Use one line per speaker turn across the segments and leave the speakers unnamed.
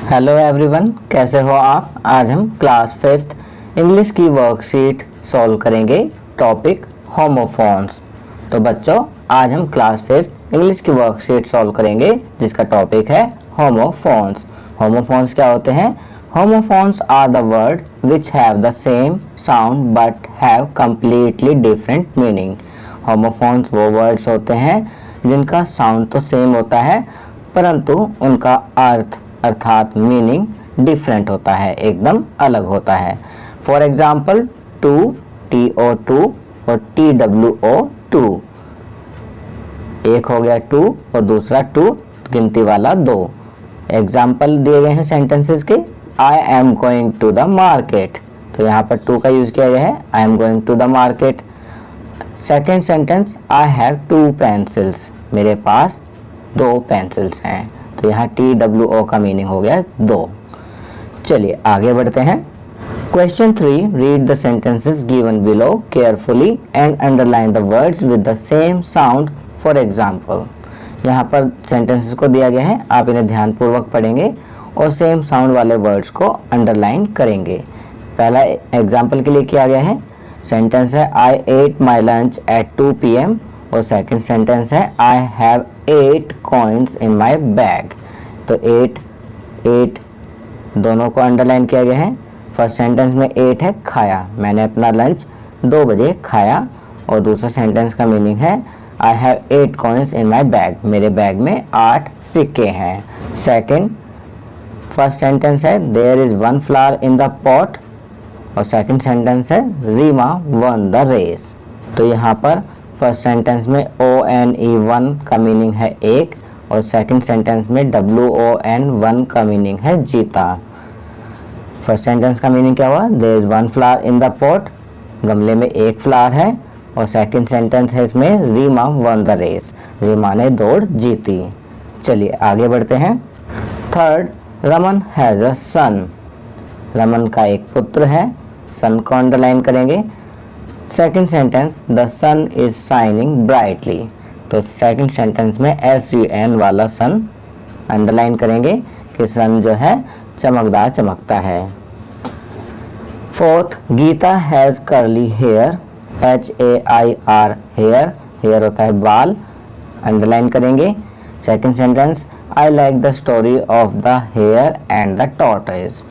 Hello everyone, कैसे हो आप। आज हम क्लास 5th इंग्लिश की वर्कशीट सॉल्व करेंगे। Topic homophones. तो बच्चों, आज हम क्लास 5th इंग्लिश की वर्कशीट सॉल्व करेंगे जिसका टॉपिक है होमोफोन्स। होमोफोन्स क्या होते हैं? Homophones are the word which have the same sound but have completely different meaning. Homophones वो वर्ड्स होते हैं जिनका साउंड तो सेम होता है परंतु उनका अर्थ अर्थात मीनिंग डिफरेंट होता है, एकदम अलग होता है। फॉर एग्जाम्पल टू, TO2 और TWO2। एक हो गया टू और दूसरा टू गिनती वाला दो। एग्जाम्पल दिए गए हैं सेंटेंसेस के। I am going to the market, तो यहाँ पर टू का यूज किया गया है। I am going to the market. Second sentence, I have two pencils, मेरे पास दो पेंसिल्स हैं, तो यहाँ TWO का मीनिंग हो गया दो। चलिए आगे बढ़ते हैं। Question 3, read the sentences given below carefully and underline the words with the same sound. For example, यहाँ पर सेंटेंसेस को दिया गया है, आप इन्हें ध्यानपूर्वक पढ़ेंगे और सेम साउंड वाले वर्ड्स को अंडरलाइन करेंगे। पहला एग्जाम्पल के लिए किया गया है, सेंटेंस है I ate my lunch at 2 PM और सेकंड सेंटेंस है I have 8 coins in my bag. तो 8 दोनों को अंडरलाइन किया गया है। फर्स्ट सेंटेंस में 8 है खाया, मैंने अपना लंच 2 बजे खाया। और दूसरा सेंटेंस का मीनिंग है I have 8 coins in my bag, मेरे बैग में 8 सिक्के हैं। सेकंड, फर्स्ट सेंटेंस है there is 1 flower in the pot और सेकंड सेंटेंस है रीमा वन द रेस। तो यहाँ पर फर्स्ट सेंटेंस में ONE1 का मीनिंग है एक और सेकंड सेंटेंस में WON1 का मीनिंग है जीता। फर्स्ट सेंटेंस का मीनिंग क्या हुआ? There is 1 flower in the pot, गमले में एक फ्लावर है। और सेकंड सेंटेंस है इसमें Reema won the race, Reema ने दौड़ जीती। चलिए आगे बढ़ते हैं। Third, Raman has a son, Raman का एक पुत्र है, सन को अंडरलाइन करेंगे। Second sentence the sun is shining brightly, तो सेकेंड सेंटेंस में SUN वाला सन अंडरलाइन करेंगे कि सन जो है चमकदार चमकता है। Fourth, Geeta has curly hair, HAIR hair, hair होता है बाल, अंडरलाइन करेंगे। Second sentence I like the story of the hare and the tortoise,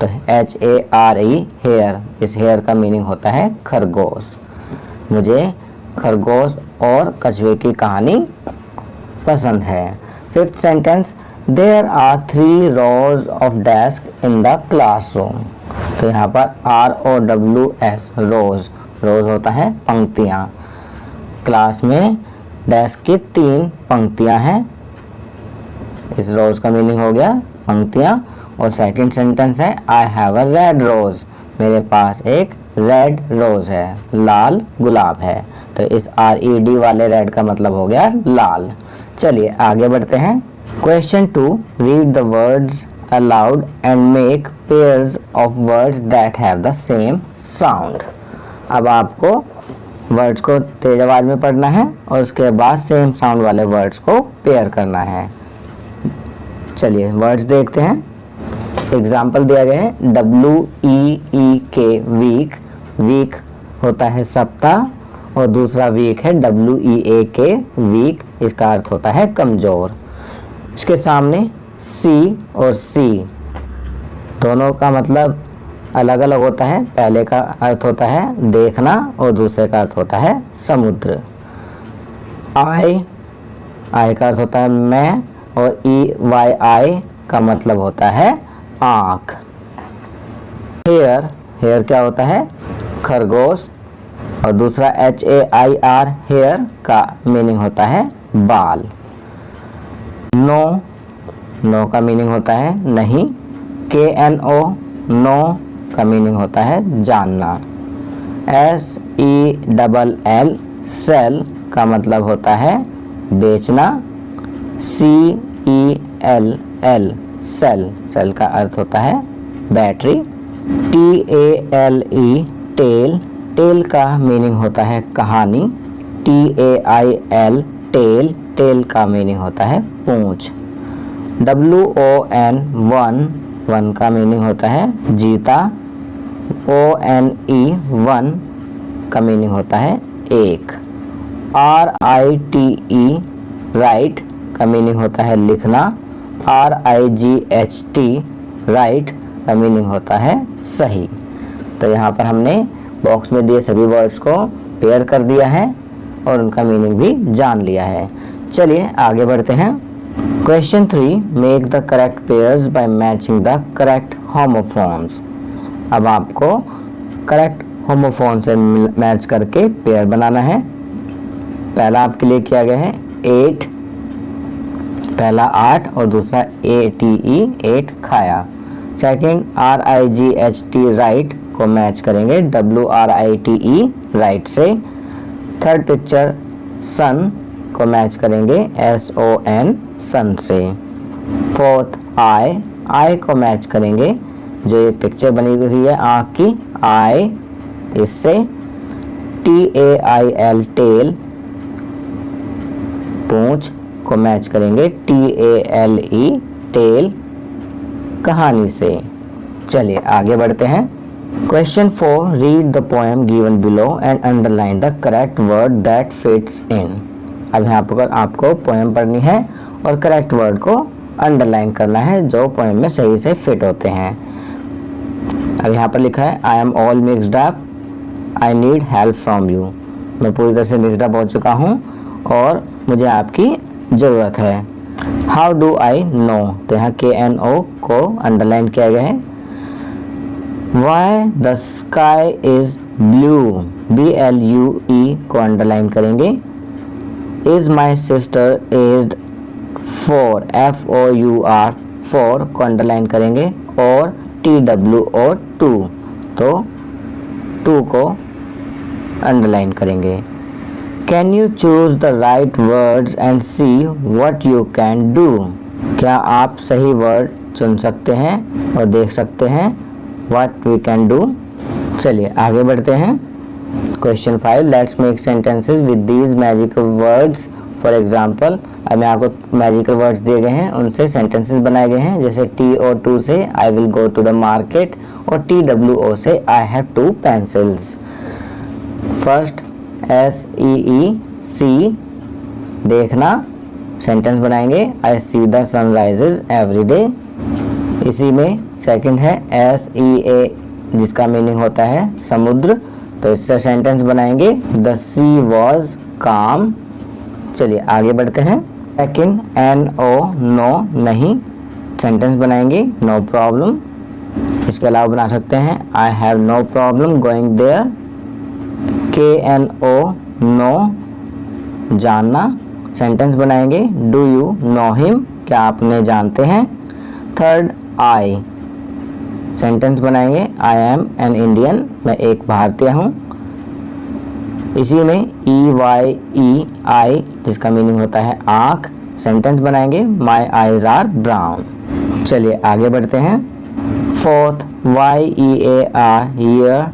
तो HARE हेयर, इस हेयर का मीनिंग होता है खरगोश, मुझे खरगोश और कछुए की कहानी पसंद है। Fifth sentence there are 3 rows of desk in the classroom, तो यहाँ पर ROWS रोज, रोज होता है पंक्तियाँ। क्लास में डेस्क की 3 पंक्तियाँ हैं, इस रोज का मीनिंग हो गया पंक्तियाँ। और सेकंड सेंटेंस है I have a red rose, मेरे पास एक रेड रोज है, लाल गुलाब है, तो इस RED वाले रेड का मतलब हो गया लाल। चलिए आगे बढ़ते हैं। Question 2, read the words allowed and make pairs of words that have the same sound. अब आपको वर्ड्स को तेज आवाज में पढ़ना है और उसके बाद सेम साउंड वाले वर्ड्स को पेयर करना है। चलिए वर्ड्स देखते हैं। एग्जाम्पल दिया गया है WEEK वीक, वीक होता है सप्ताह और दूसरा वीक है WEAK वीक, इसका अर्थ होता है कमजोर। इसके सामने C और C दोनों का मतलब अलग अलग होता है, पहले का अर्थ होता है देखना और दूसरे का अर्थ होता है समुद्र। I का अर्थ होता है मैं और EYI का मतलब होता है आँख। हेयर, हेयर क्या होता है खरगोश और दूसरा HAIR हेयर का मीनिंग होता है बाल। नो, नो का मीनिंग होता है नहीं। KNO नो का मीनिंग होता है जानना। SELL सेल का मतलब होता है बेचना। CELL सेल, सेल का अर्थ होता है बैटरी। TALE टेल, टेल का मीनिंग होता है कहानी। TAIL टेल, टेल का मीनिंग होता है पूंछ। WON वन का मीनिंग होता है जीता। ONE वन का मीनिंग होता है एक। RITE राइट का मीनिंग होता है लिखना। RIGHT राइट का मीनिंग होता है सही। तो यहाँ पर हमने बॉक्स में दिए सभी वर्ड्स को पेयर कर दिया है और उनका मीनिंग भी जान लिया है। चलिए आगे बढ़ते हैं। Question 3, make the correct pairs by matching the correct homophones. अब आपको करेक्ट होमोफोन से मैच करके पेयर बनाना है। पहला आपके लिए किया गया है 8, पहला 8 और दूसरा ATE 8 खाया। सेकंड RIGHT राइट को मैच करेंगे WRITE राइट से। थर्ड पिक्चर सन को मैच करेंगे SON सन से। फोर्थ आई को मैच करेंगे, जो ये पिक्चर बनी हुई है आँख की आई, इससे। TAIL टेल पूंछ को मैच करेंगे TALE टेल कहानी से। चलिए आगे बढ़ते हैं। Question 4, read the poem given below and underline the correct word that fits इन। अब यहाँ पर आपको पोएम पढ़नी है और करेक्ट वर्ड को अंडरलाइन करना है जो पोएम में सही से फिट होते हैं। अब यहाँ पर लिखा है I am all mixed up, I need help from you. मैं पूरी तरह से मिक्सड अप हो चुका हूँ और मुझे आपकी ज़रूरत है। हाउ डू आई नो, तो यहाँ KNO को अंडरलाइन किया गया है। Why the sky is blue, BLUE को अंडरलाइन करेंगे। Is my sister aged 4, FOUR 4 को अंडरलाइन करेंगे और TWO 2, तो 2 को अंडरलाइन करेंगे। Can you choose the right words and see what you can do, क्या आप सही वर्ड चुन सकते हैं और देख सकते हैं व्हाट वी कैन डू। चलिए आगे बढ़ते हैं। Question 5, let's make sentences with these magical words. For example, अब यहाँ आपको मैजिकल वर्ड्स दिए गए हैं, उनसे सेंटेंसेस बनाए गए हैं। जैसे TO2 से I will go to the market और TWO से I have 2 pencils. First SEEC देखना, सेंटेंस बनाएंगे I see the sunrises every day. इसी में सेकंड है SEA जिसका मीनिंग होता है समुद्र, तो इससे सेंटेंस बनाएंगे द सी वॉज काम। चलिए आगे बढ़ते हैं। सेकंड NO नो नहीं, सेंटेंस बनाएंगे नो प्रॉब्लम। इसके अलावा बना सकते हैं I have no problem going there. KNO know जानना, सेंटेंस बनाएंगे डू यू नो हिम, क्या आप उन्हें जानते हैं। थर्ड आई, सेंटेंस बनाएंगे आई एम एन इंडियन, मैं एक भारतीय हूँ। इसी में EYEI जिसका मीनिंग होता है आँख, सेंटेंस बनाएंगे माई आईज आर ब्राउन। चलिए आगे बढ़ते हैं। फोर्थ YEAR ईयर,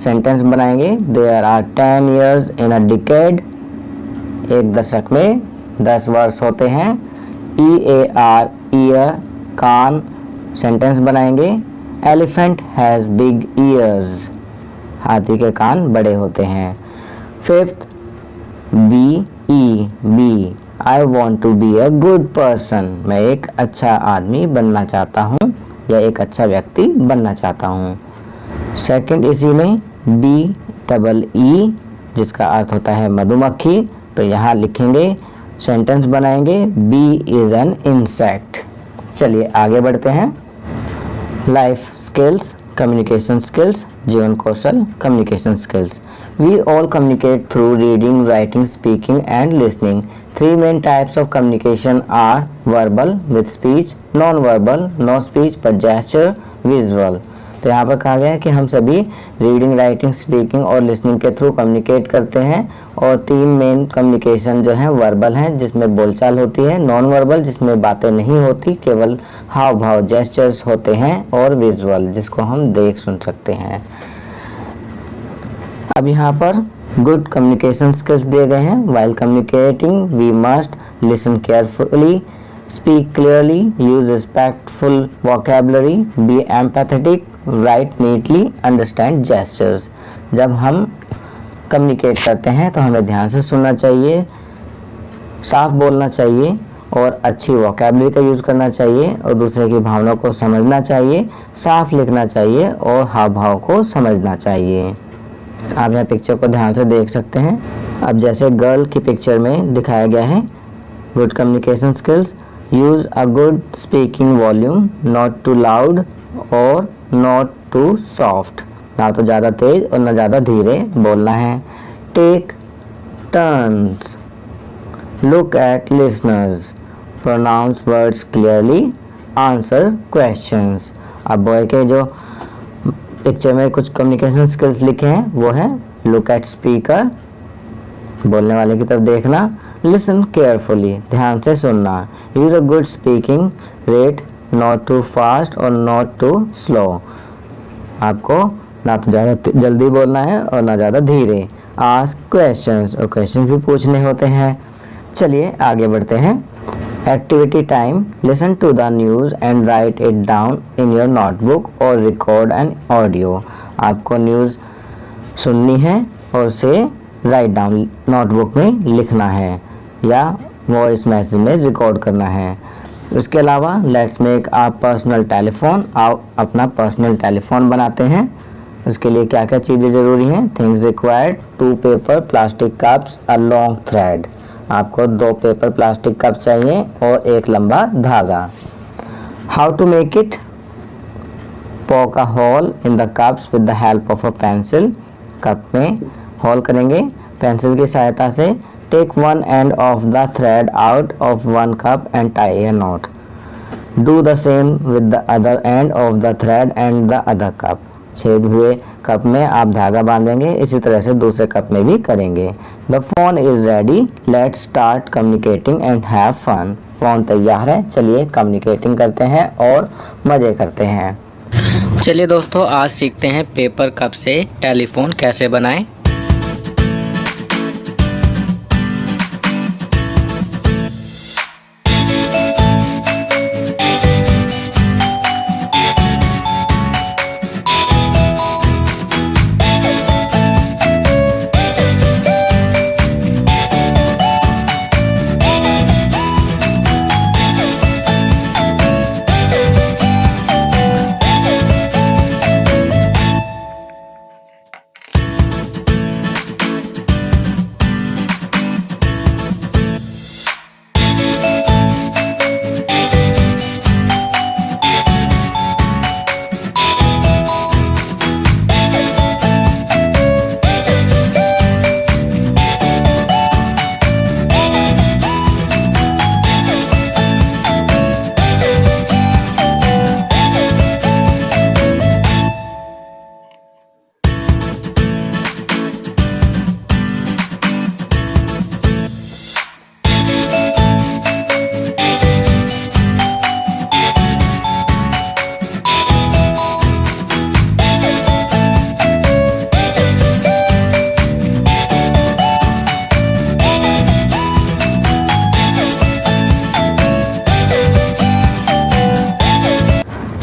सेंटेंस बनाएंगे there are 10 years in a decade, एक दशक में 10 वर्ष होते हैं। EAR ईयर कान, सेंटेंस बनाएंगे एलिफेंट हैज़ बिग ईयर्स, हाथी के कान बड़े होते हैं। Fifth BE I want to be a good person, मैं एक अच्छा आदमी बनना चाहता हूँ या एक अच्छा व्यक्ति बनना चाहता हूँ। सेकंड इसी में BEE जिसका अर्थ होता है मधुमक्खी, तो यहाँ लिखेंगे सेंटेंस बनाएंगे बी इज एन इंसेक्ट। चलिए आगे बढ़ते हैं। लाइफ स्किल्स, कम्युनिकेशन स्किल्स, जीवन कौशल communication skills. We all communicate through reading, writing, speaking and listening. 3 main types of communication are verbal with speech, non-verbal no speech but gesture, visual. तो यहाँ पर कहा गया है कि हम सभी रीडिंग, राइटिंग, स्पीकिंग और लिसनिंग के थ्रू कम्युनिकेट करते हैं। और 3 मेन कम्युनिकेशन जो है वर्बल हैं जिसमें बोलचाल होती है, नॉन वर्बल जिसमें बातें नहीं होती, केवल हाव भाव जेस्चर्स होते हैं, और विजुअल जिसको हम देख सुन सकते हैं। अब यहाँ पर गुड कम्युनिकेशन स्किल्स दिए गए हैं। While communicating we must listen carefully, Speak clearly, use respectful vocabulary, be empathetic, write neatly, understand gestures. जब हम कम्युनिकेट करते हैं तो हमें ध्यान से सुनना चाहिए, साफ बोलना चाहिए और अच्छी वोकैबुलरी का यूज़ करना चाहिए और दूसरे की भावनाओं को समझना चाहिए, साफ लिखना चाहिए और हाव भाव को समझना चाहिए। आप यहाँ पिक्चर को ध्यान से देख सकते हैं। अब जैसे गर्ल की पिक्चर में दिखाया गया है, good communication skills, use a good speaking volume, not too loud और नॉट टू सॉफ्ट, ना तो ज़्यादा तेज़ और ना ज़्यादा धीरे बोलना है। Take turns, look at listeners, pronounce words clearly, answer questions. अब बॉय के जो पिक्चर में कुछ कम्युनिकेशन स्किल्स लिखे हैं वो है लुक एट स्पीकर, बोलने वाले की तरफ देखना, लिसन केयरफुली, ध्यान से सुनना, use a good speaking rate, not too fast और नॉट टू स्लो, आपको ना तो ज़्यादा जल्दी बोलना है और ना ज़्यादा धीरे। आस्क क्वेश्चंस, और क्वेश्चन भी पूछने होते हैं। चलिए आगे बढ़ते हैं। Activity time, listen to the news and write it down in your notebook और रिकॉर्ड एन ऑडियो। आपको न्यूज़ सुननी है और उसे राइट डाउन नोटबुक में लिखना है या वॉइस मैसेज में रिकॉर्ड करना है। इसके अलावा let's make a personal telephone, आप अपना पर्सनल टेलीफोन बनाते हैं। उसके लिए क्या क्या चीज़ें ज़रूरी हैं? Things required, 2 paper plastic cups, a long thread, आपको 2 पेपर प्लास्टिक कप चाहिए और एक लंबा धागा। How to make it, poke a hole in the cups with the help of a pencil, cup में होल करेंगे पेंसिल की सहायता से। Take one end of the thread out of one cup and tie a knot, do the same with the other end of the thread and the other cup, छेद हुए cup में आप धागा बांधेंगे, इसी तरह से दूसरे कप में भी करेंगे। The phone is ready, let's start communicating and have fun, phone तैयार है, चलिए कम्युनिकेटिंग करते हैं और मज़े करते हैं। चलिए दोस्तों, आज सीखते हैं पेपर कप से टेलीफोन कैसे बनाएं।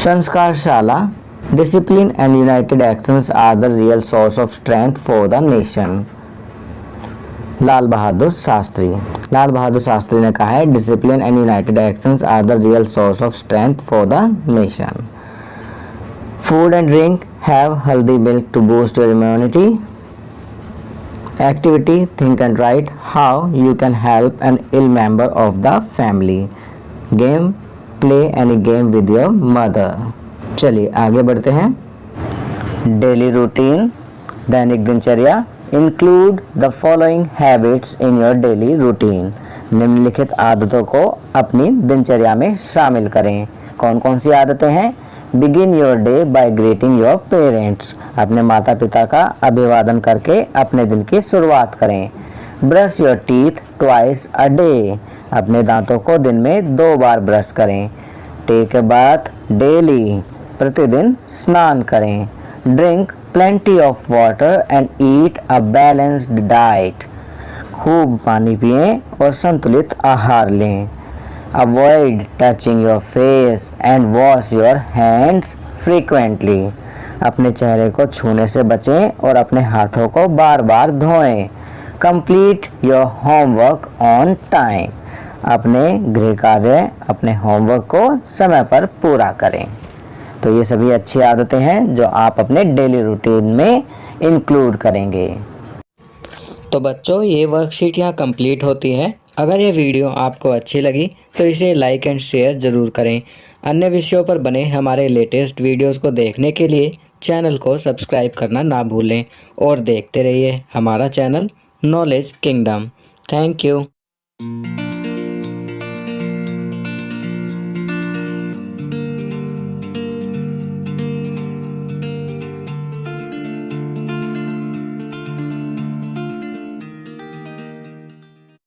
संस्कारशाला, discipline and united actions are the real source of strength for the nation. Lal Bahadur Shastri, Lal Bahadur Shastri ने कहा है discipline and united actions are the real source of strength for the nation. Food and drink, have healthy milk to boost your immunity. Activity, think and write how you can help an ill member of the family. Game, play any game with your mother. चलिए आगे बढ़ते हैं। Daily routine, दैनिक दिनचर्या, include the following habits in your daily routine, निम्नलिखित आदतों को अपनी दिनचर्या में शामिल करें। कौन कौन सी आदतें हैं? Begin your day by greeting your parents, अपने माता पिता का अभिवादन करके अपने दिन की शुरुआत करें। Brush your teeth twice a day, अपने दांतों को दिन में 2 बार ब्रश करें। टेक ए बाथ डेली, प्रतिदिन स्नान करें। Drink plenty of water and eat a balanced diet, खूब पानी पिएं और संतुलित आहार लें। Avoid touching your face and wash your hands frequently. अपने चेहरे को छूने से बचें और अपने हाथों को बार बार धोएं। Complete your homework on time. अपने गृह कार्य, अपने होमवर्क को समय पर पूरा करें। तो ये सभी अच्छी आदतें हैं जो आप अपने डेली रूटीन में इंक्लूड करेंगे। तो बच्चों, ये वर्कशीट यहाँ कंप्लीट होती है। अगर ये वीडियो आपको अच्छी लगी तो इसे लाइक एंड शेयर ज़रूर करें। अन्य विषयों पर बने हमारे लेटेस्ट वीडियोस को देखने के लिए चैनल को सब्सक्राइब करना ना भूलें और देखते रहिए हमारा channel knowledge kingdom. Thank you.